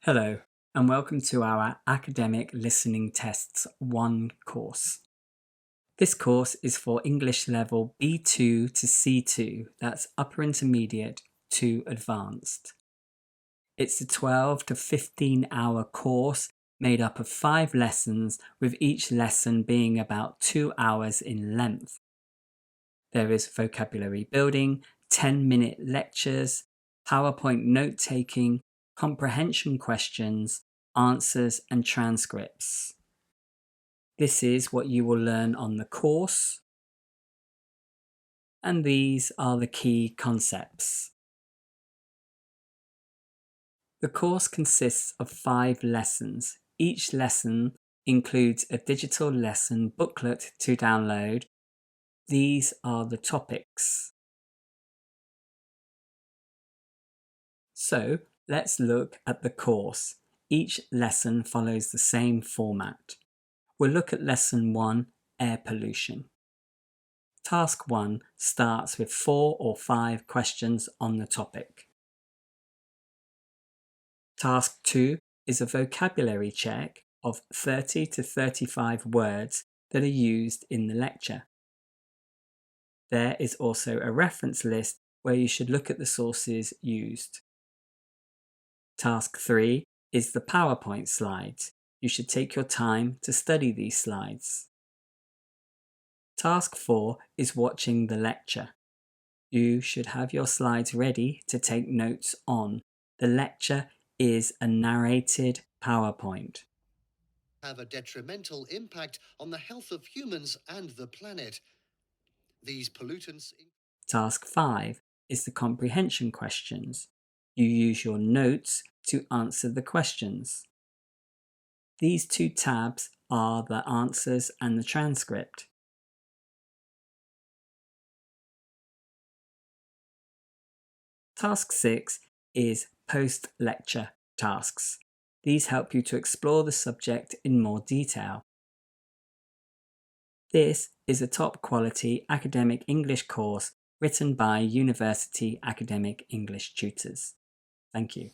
Hello, and welcome to our Academic Listening Tests 1 course. This course is for English level B2 to C2, that's upper intermediate to advanced. It's a 12 to 15 hour course made up of 5 lessons, with each lesson being about 2 hours in length. There is vocabulary building, 10-minute lectures, PowerPoint note-taking, comprehension questions, answers and transcripts. This is what you will learn on the course, and these are the key concepts. The course consists of 5 lessons. Each lesson includes a digital lesson booklet to download. These are the topics. So let's look at the course. Each lesson follows the same format. We'll look at Lesson 1, Air Pollution. Task 1 starts with 4 or 5 questions on the topic. Task 2 is a vocabulary check of 30 to 35 words that are used in the lecture. There is also a reference list where you should look at the sources used. Task 3 is the PowerPoint slides. You should take your time to study these slides. Task 4 is watching the lecture. You should have your slides ready to take notes on. The lecture is a narrated PowerPoint. Have a detrimental impact on the health of humans and the planet. These pollutants... Task 5 is the comprehension questions. You use your notes to answer the questions. These 2 tabs are the answers and the transcript. Task 6 is post-lecture tasks. These help you to explore the subject in more detail. This is a top-quality academic English course written by University Academic English Tutors. Thank you.